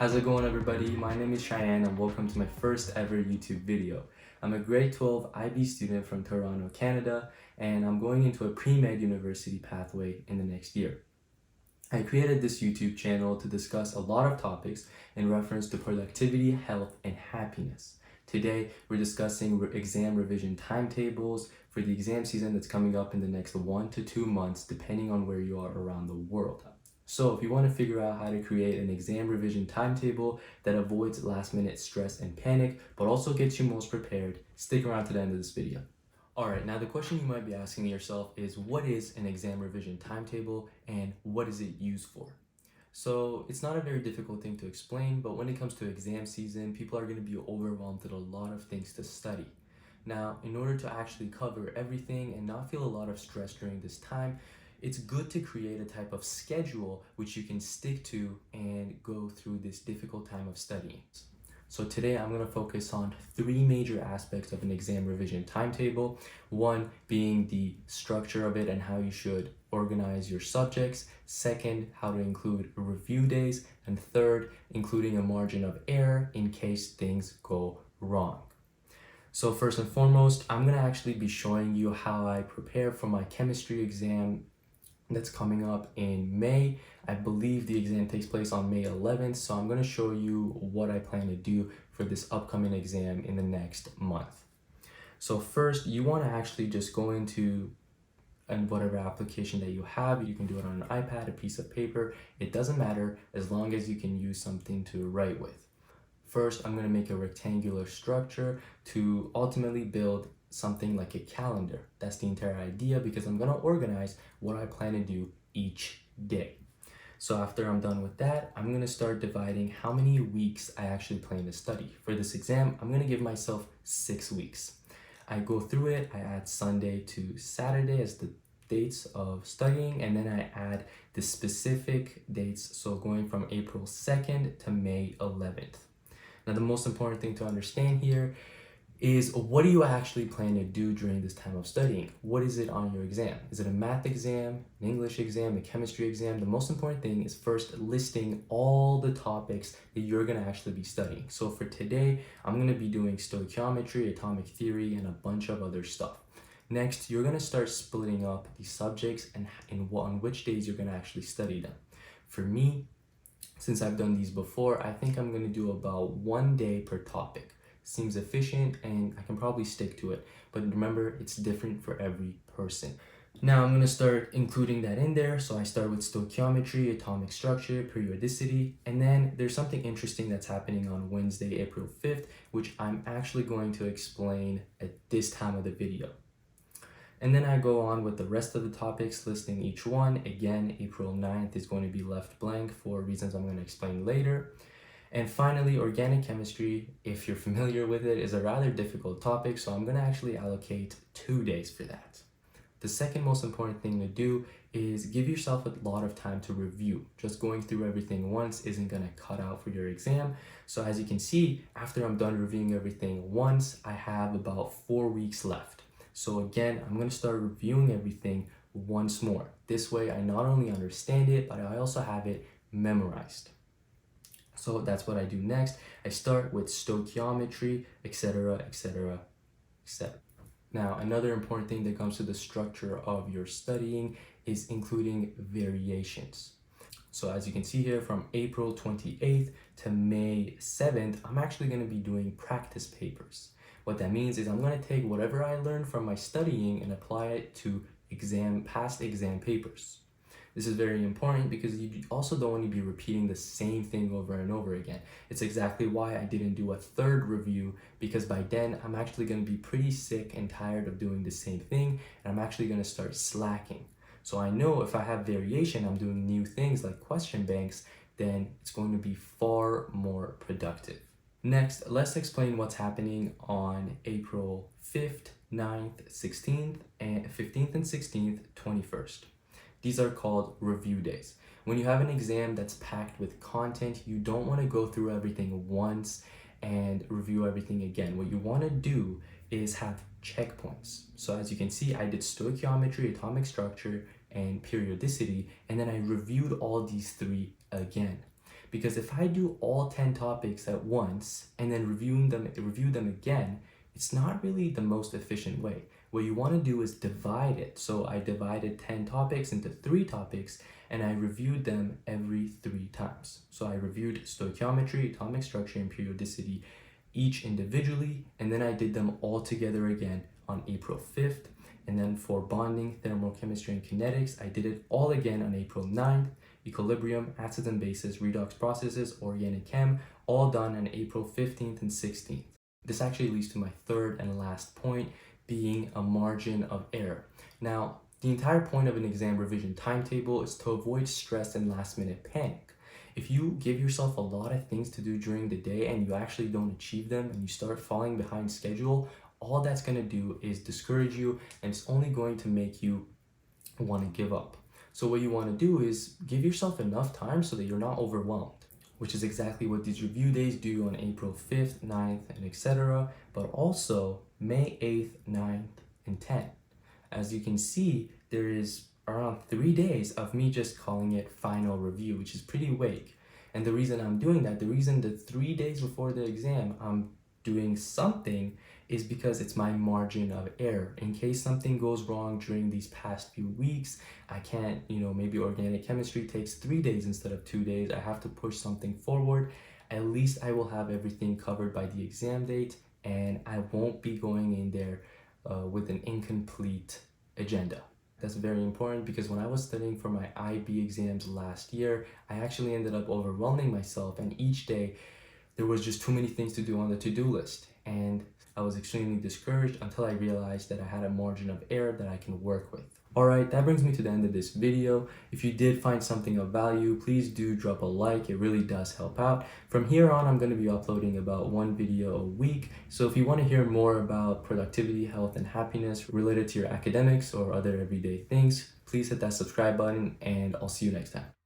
How's it going, everybody? My name is Shayan and welcome to my first ever YouTube video. I'm a grade 12 IB student from Toronto, Canada, and I'm going into a pre-med university pathway in the next year. I created this YouTube channel to discuss a lot of topics in reference to productivity, health, and happiness. Today, we're discussing exam revision timetables for the exam season that's coming up in the next 1 to 2 months, depending on where you are around the world. So if you want to figure out how to create an exam revision timetable that avoids last minute stress and panic, but also gets you most prepared, stick around to the end of this video. Alright, now the question you might be asking yourself is, what is an exam revision timetable and what is it used for? So it's not a very difficult thing to explain, but when it comes to exam season, people are going to be overwhelmed with a lot of things to study. Now, in order to actually cover everything and not feel a lot of stress during this time, it's good to create a type of schedule which you can stick to and go through this difficult time of studying. So today I'm going to focus on 3 major aspects of an exam revision timetable. One being the structure of it and how you should organize your subjects. Second, how to include review days. And third, including a margin of error in case things go wrong. So first and foremost, I'm going to actually be showing you how I prepare for my chemistry exam that's coming up in May. I believe the exam takes place on May 11th, so I'm going to show you what I plan to do for this upcoming exam in the next month. So first, you want to actually just go into whatever application that you have. You can do it on an iPad, a piece of paper. It doesn't matter as long as you can use something to write with. First, I'm going to make a rectangular structure to ultimately build something like a calendar. That's the entire idea, because I'm going to organize what I plan to do each day. So after I'm done with that, I'm going to start dividing how many weeks I actually plan to study. For this exam, I'm going to give myself 6 weeks. I go through it, I add Sunday to Saturday as the dates of studying, and then I add the specific dates, so going from April 2nd to May 11th. Now, the most important thing to understand here is, what do you actually plan to do during this time of studying? What is it on your exam? Is it a math exam, an English exam, a chemistry exam? The most important thing is first listing all the topics that you're going to actually be studying. So for today, I'm going to be doing stoichiometry, atomic theory, and a bunch of other stuff. Next, you're going to start splitting up the subjects and on which days you're going to actually study them. For me, since I've done these before, I think I'm going to do about 1 day per topic. Seems efficient and I can probably stick to it, but remember, it's different for every person. Now I'm going to start including that in there. So I start with stoichiometry, atomic structure, periodicity, and then there's something interesting that's happening on Wednesday, April 5th, which I'm actually going to explain at this time of the video. And then I go on with the rest of the topics, listing each one. Again, April 9th is going to be left blank for reasons I'm going to explain later. And finally, organic chemistry, if you're familiar with it, is a rather difficult topic, so I'm going to actually allocate 2 days for that. The second most important thing to do is give yourself a lot of time to review. Just going through everything once isn't going to cut out for your exam. So as you can see, after I'm done reviewing everything once, I have about 4 weeks left. So again, I'm going to start reviewing everything once more. This way, I not only understand it, but I also have it memorized. So that's what I do next. I start with stoichiometry, etc., etc., etc. Now, another important thing that comes to the structure of your studying is including variations. So as you can see here, from April 28th to May 7th, I'm actually going to be doing practice papers. What that means is I'm going to take whatever I learned from my studying and apply it to past exam papers. This is very important because you also don't want to be repeating the same thing over and over again. It's exactly why I didn't do a 3rd review, because by then I'm actually going to be pretty sick and tired of doing the same thing, and I'm actually going to start slacking. So I know if I have variation, I'm doing new things like question banks, then it's going to be far more productive. Next, let's explain what's happening on April 5th, 9th, 16th, and 15th and 16th, 21st. These are called review days. When you have an exam that's packed with content, you don't want to go through everything once and review everything again. What you want to do is have checkpoints. So as you can see, I did stoichiometry, atomic structure, and periodicity, and then I reviewed all these 3 again. because if I do all 10 topics at once and then review them again, it's not really the most efficient way. What you want to do is divide it. So I divided 10 topics into 3 topics and I reviewed them every 3 times. So I reviewed stoichiometry, atomic structure, and periodicity each individually, and then I did them all together again on April 5th. And then for bonding, thermochemistry, and kinetics, I did it all again on April 9th. Equilibrium, acids and bases, redox processes, organic chem, all done on April 15th and 16th. This actually leads to my third and last point, being a margin of error. Now, the entire point of an exam revision timetable is to avoid stress and last minute panic. If you give yourself a lot of things to do during the day and you actually don't achieve them and you start falling behind schedule, all that's going to do is discourage you, and it's only going to make you want to give up. So what you want to do is give yourself enough time so that you're not overwhelmed, which is exactly what these review days do on April 5th, 9th, and etc. But also May 8th, 9th, and 10th. As you can see, there is around 3 days of me just calling it final review, which is pretty vague. And the reason I'm doing that, the reason that 3 days before the exam I'm doing something is because it's my margin of error. In case something goes wrong during these past few weeks, I can't, maybe organic chemistry takes 3 days instead of 2 days. I have to push something forward. At least I will have everything covered by the exam date, and I won't be going in there with an incomplete agenda. That's very important because when I was studying for my IB exams last year, I actually ended up overwhelming myself, and each day there was just too many things to do on the to-do list. And I was extremely discouraged until I realized that I had a margin of error that I can work with. Alright, that brings me to the end of this video. If you did find something of value, please do drop a like. It really does help out. From here on, I'm going to be uploading about 1 video a week. So if you want to hear more about productivity, health, and happiness related to your academics or other everyday things, please hit that subscribe button, and I'll see you next time.